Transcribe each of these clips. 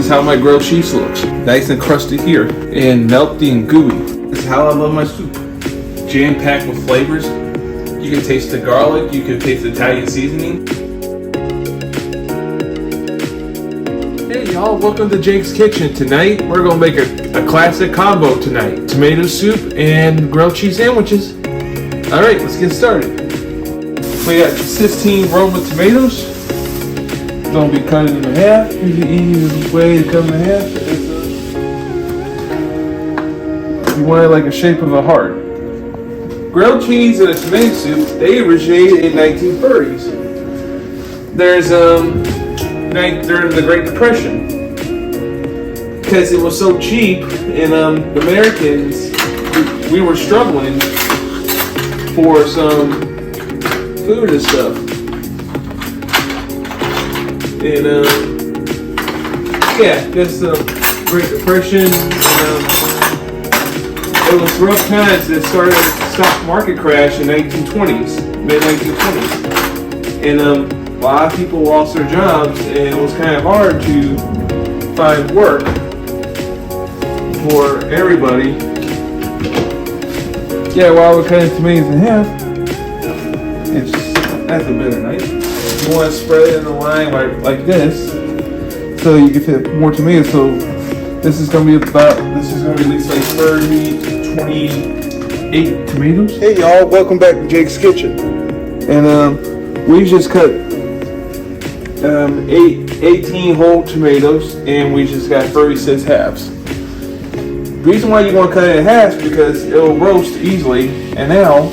is how my grilled cheese looks. Nice and crusty here and melty and gooey. This is how I love my soup. Jam-packed with flavors. You can taste the garlic, you can taste the Italian seasoning. Hey y'all, welcome to Jake's Kitchen. Tonight, we're gonna make a classic combo tonight. Tomato soup and grilled cheese sandwiches. All right, let's get started. We got 16 Roma tomatoes. Gonna be cut in half. Here's the easiest way to cut them in half. You want it like a shape of a heart. Grilled cheese and a tomato soup, they originated in 1930s. There's during the Great Depression, because it was so cheap, and Americans, we were struggling for some food and stuff. And yeah, that's the Great Depression. It was rough times that started the stock market crash in 1920s, mid 1920s, and a lot of people lost their jobs, and it was kind of hard to find work for everybody. Yeah, while we're cutting tomatoes in half, that's a better knife. You want to spread it in a line like this, so you can fit more tomatoes. So this is going to be at least like 28 tomatoes. Hey y'all, welcome back to Jake's Kitchen. And we just cut 18 whole tomatoes, and we just got 36 halves. The reason why you want to cut it in half is because it will roast easily. And now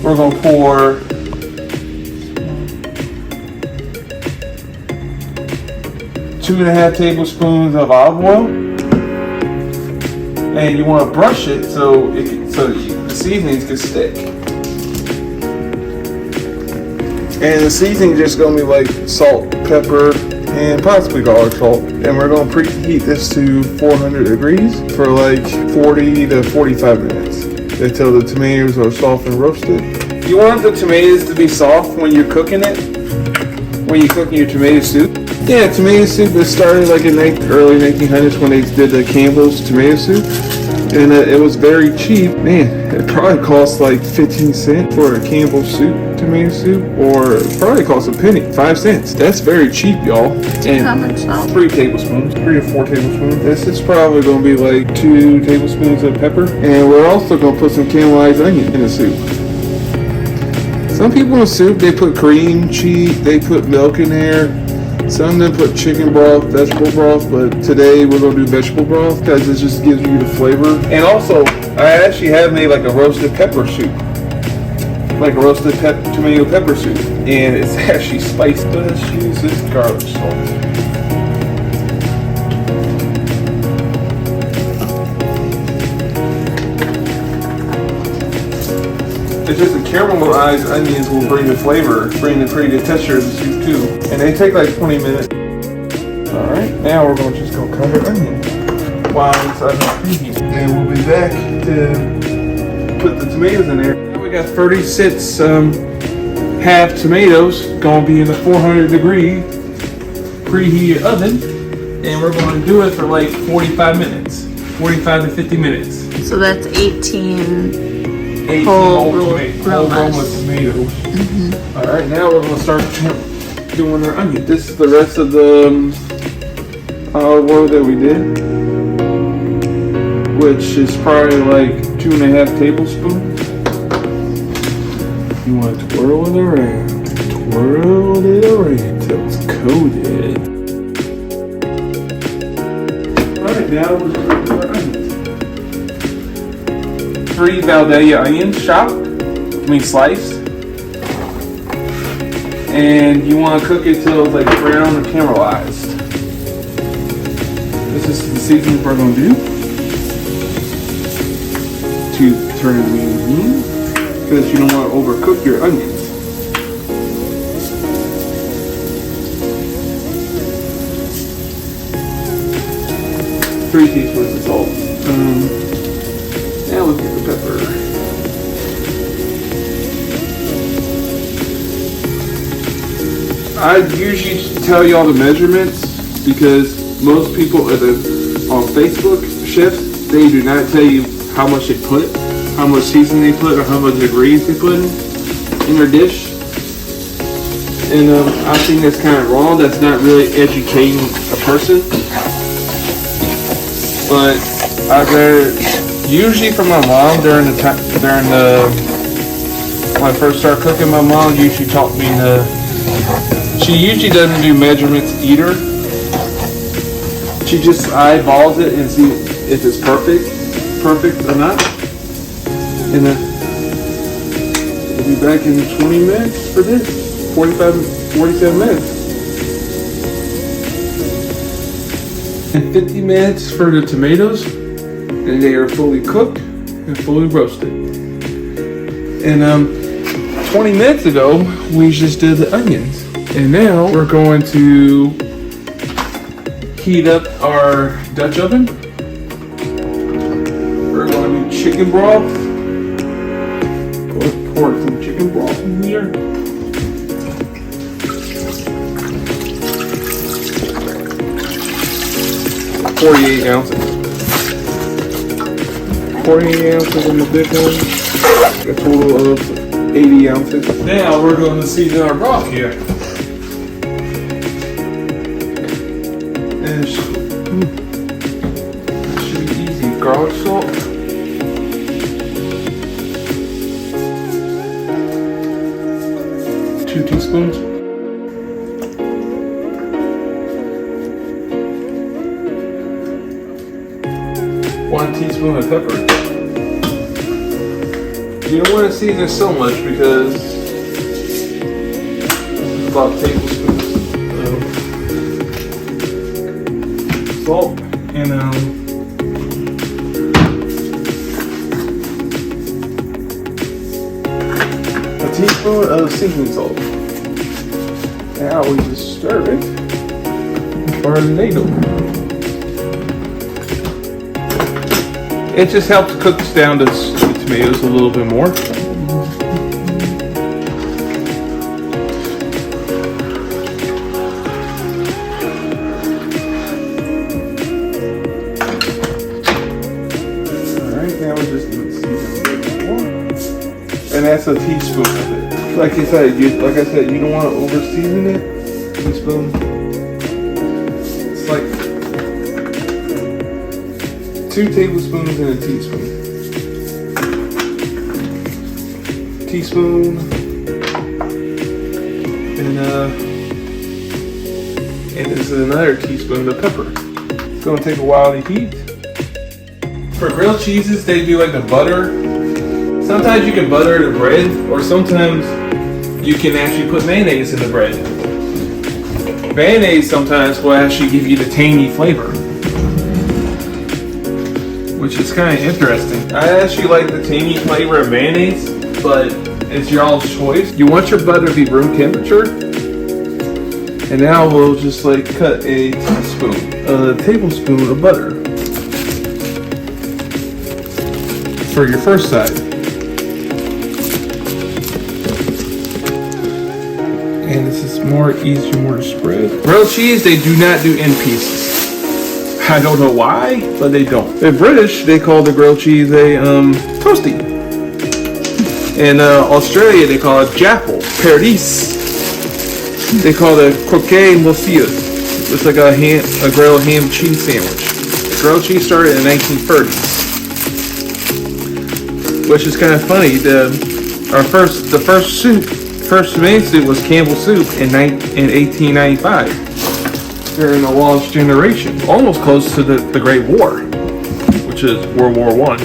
we're going to pour 2.5 tablespoons of olive oil, and you want to brush it so the seasonings can stick. And the seasoning is just going to be like salt, pepper, and possibly garlic salt. And we're going to preheat this to 400 degrees for like 40 to 45 minutes until the tomatoes are soft and roasted. You want the tomatoes to be soft when you're cooking it, when you're cooking your tomato soup. Yeah, tomato soup was started like in early 1900s when they did the Campbell's tomato soup. And it was very cheap. Man, it probably cost like 15 cents for a Campbell's soup, tomato soup, or it probably cost a penny, 5 cents. That's very cheap, y'all. And how much salt? 3 tablespoons, 3 or 4 tablespoons. This is probably going to be like 2 tablespoons of pepper. And we're also going to put some caramelized onion in the soup. Some people in soup, they put cream, cheese, they put milk in there. Some of them put chicken broth, vegetable broth, but today we're going to do vegetable broth because it just gives you the flavor. And also, I actually have made like a roasted pepper soup. Like a roasted tomato pepper soup. And it's actually spicy. So let's use this garlic salt. It's just the caramelized onions will bring the flavor, bring the pretty good texture of the soup too. And they take like 20 minutes. Alright, now we're going to just go cut our onion while inside the preheat. And we'll be back to put the tomatoes in there. Now we got 36 half tomatoes going to be in the 400 degree preheated oven. And we're going to do it for like 45 minutes, 45 to 50 minutes. So that's 18 whole Roma tomatoes. Mm-hmm. All right, now we're going to start doing our onion. This is the rest of the olive oil that we did, which is probably like 2.5 tablespoons. You want to twirl it around until it's coated. All right, now we're going to do our onions. 3 Valdea onions sliced. And you want to cook it till it's like brown or caramelized. This is the seasoning we're going to do to turn the medium, because you don't want to overcook your onions. Three teaspoons of salt. Now let's get the pepper. I usually tell y'all the measurements because most people on Facebook chefs, they do not tell you how much they put, how much seasoning they put, or how much degrees they put in their dish. And I think that's kind of wrong. That's not really educating a person. But I read usually from my mom during when I first started cooking. My mom usually taught me she usually doesn't do measurements either. She just eyeballs it and see if it's perfect or not. And then we'll be back in 20 minutes for this. 47 minutes. And 50 minutes for the tomatoes. And they are fully cooked and fully roasted. And 20 minutes ago, we just did the onions. And now we're going to heat up our Dutch oven. We're going to do chicken broth. Go ahead and pour some chicken broth in here. .48 ounces. 48 ounces in the big one. A total of 80 ounces. Now we're going to season our broth here. And it should be easy. Garlic salt. Two teaspoons. One teaspoon of pepper. You don't want to season so much because it's about tablespoons of salt and a teaspoon of seasoning salt. Now we just stir it for the ladle. It just helps cook down the tomatoes a little bit more. Alright, now we're just going to season a little more. And that's a teaspoon of it. Like I said, you don't want to over season it. Teaspoon. It's like 2 tablespoons and a teaspoon. Teaspoon and this is another teaspoon of pepper. It's gonna take a while to heat. For grilled cheeses, they do like the butter. Sometimes you can butter the bread, or sometimes you can actually put mayonnaise in the bread. Mayonnaise sometimes will actually give you the tangy flavor, which is kind of interesting. I actually like the tangy flavor of mayonnaise, but it's y'all's choice. You want your butter to be room temperature, and now we'll just like cut a tablespoon of butter for your first side. And this is easier to spread. Grilled cheese, they do not do in pieces. I don't know why, but they don't. In British, they call the grilled cheese a toasty. In Australia, they call it jaffle. Paradis, they call it croquet morceau. It's like a grilled ham cheese sandwich. Grilled cheese started in the 1930s, which is kind of funny. The first main soup was Campbell's soup in 1895 during the Walsh generation, almost close to the Great War, which is World War I.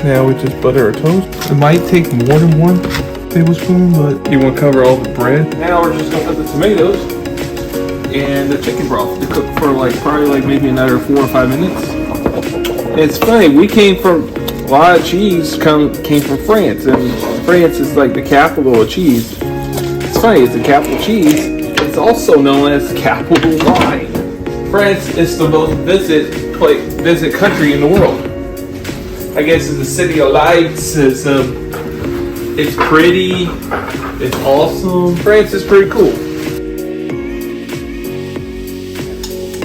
Now we just butter our toast. It might take more than 1 tablespoon, but you want to cover all the bread. Now we're just gonna put the tomatoes and the chicken broth to cook for probably maybe another 4 or 5 minutes. It's funny, we came from a lot of cheese came from France, and France is like the capital of cheese. It's funny, it's the capital of cheese. It's also known as the capital of wine. France is the most visit country in the world. I guess it's the city of lights. It's pretty. It's awesome. France is pretty cool.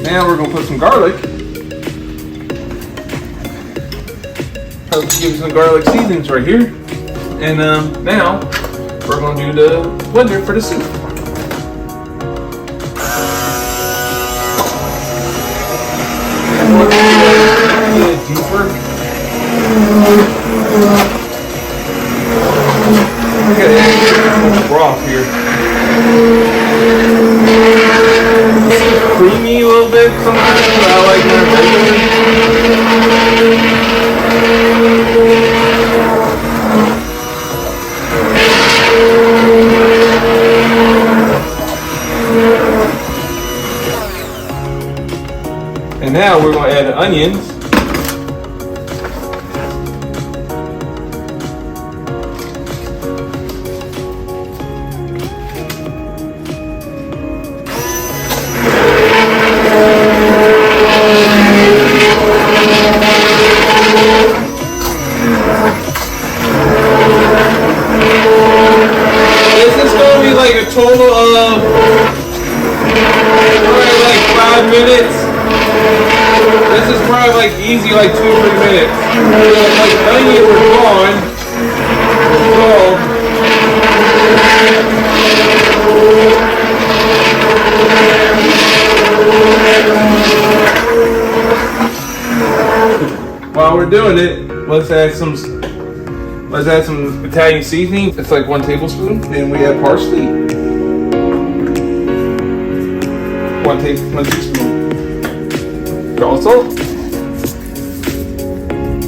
Now we're gonna put some garlic. I'll give you some garlic seasonings right here. And now we're gonna do the blender for the soup. Get it deeper. Look at that broth here. Creamy a little bit sometimes, but I like that regular. And now we're going to add the onions. Like a total of probably like 5 minutes. This is probably like easy, like 2 or 3 minutes. Like the onions were gone. While we're doing it, let's add some Italian seasoning. It's like 1 tablespoon. Then we add parsley. 1 teaspoon. Garlic salt.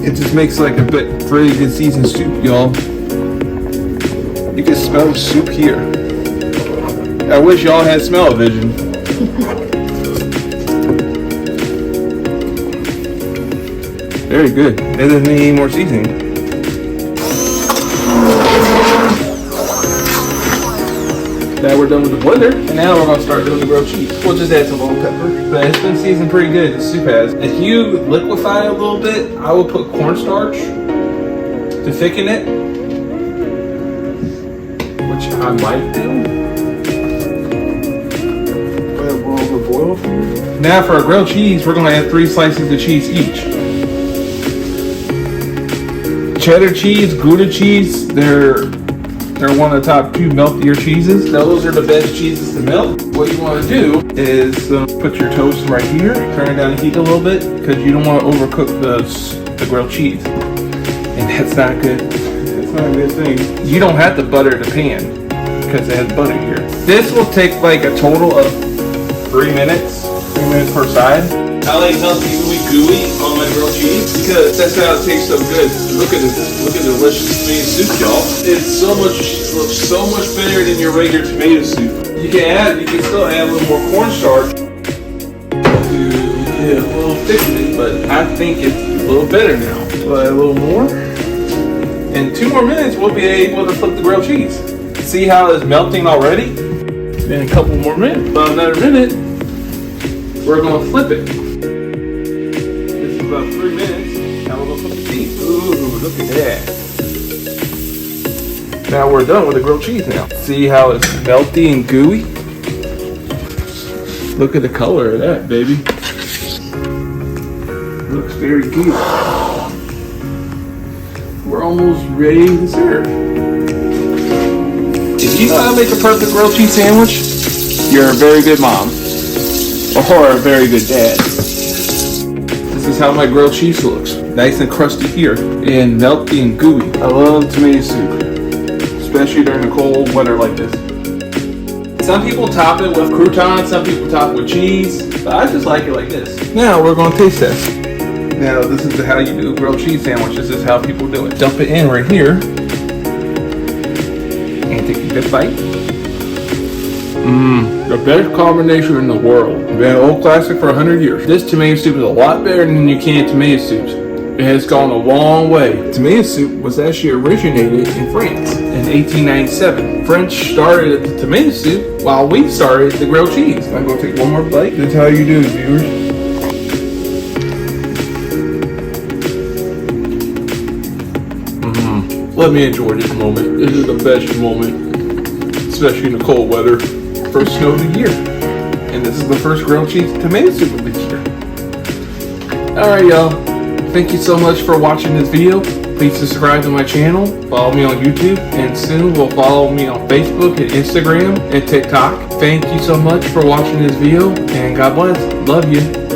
It just makes like a very good seasoned soup, y'all. You can smell the soup here. I wish y'all had smell-o-vision. Very good. It doesn't need any more seasoning. Now we're done with the blender, and now we're gonna start doing the grilled cheese. We'll just add some little pepper, but it's been seasoned pretty good. The soup has. If you liquefy it a little bit, I will put cornstarch to thicken it, which I might do. Now for our grilled cheese, we're gonna add 3 slices of cheese each. Cheddar cheese, Gouda cheese, they're one of the top 2 meltier cheeses. Those are the best cheeses to melt. What you want to do is put your toast right here, turn it down the heat a little bit, because you don't want to overcook the grilled cheese. And that's not good. That's not a good thing. You don't have to butter the pan, because it has butter here. This will take like a total of 3 minutes, 3 minutes per side. I like healthy gooey on my grilled cheese because that's how it tastes so good. Look at this, look at the delicious tomato soup, y'all. It looks so much better than your regular tomato soup. You can still add a little more cornstarch to get a little thickness, but I think it's a little better now. So add a little more. In 2 more minutes, we'll be able to flip the grilled cheese. See how it's melting already? Then a couple more minutes, about another minute, we're gonna flip it. About 3 minutes. Now we're gonna put the cheese. Ooh, look at that. Now we're done with the grilled cheese now. See how it's melty and gooey? Look at the color of that, baby. Looks very good. We're almost ready to serve. If you know how to make a perfect grilled cheese sandwich, you're a very good mom. Or a very good dad. This is how my grilled cheese looks. Nice and crusty here and melty and gooey. I love tomato soup, especially during the cold weather like this. Some people top it with croutons, some people top it with cheese, but I just like it like this. Now we're going to taste test. Now this is how you do a grilled cheese sandwich. This is how people do it. Dump it in right here and take a good bite. The best combination in the world. Been an old classic for 100 years. This tomato soup is a lot better than your canned tomato soups. It has gone a long way. Tomato soup was actually originated in France in 1897. French started the tomato soup while we started the grilled cheese. I'm going to take one more bite. This is how you do it, viewers. Let me enjoy this moment. This is the best moment, especially in the cold weather. First snow of the year. And and this is the first grilled cheese tomato soup of this year. Alright y'all, thank you so much for watching this video. Please subscribe to my channel, follow me on YouTube, and soon will follow me on Facebook and Instagram and TikTok. Thank you so much for watching this video, and God bless. Love you.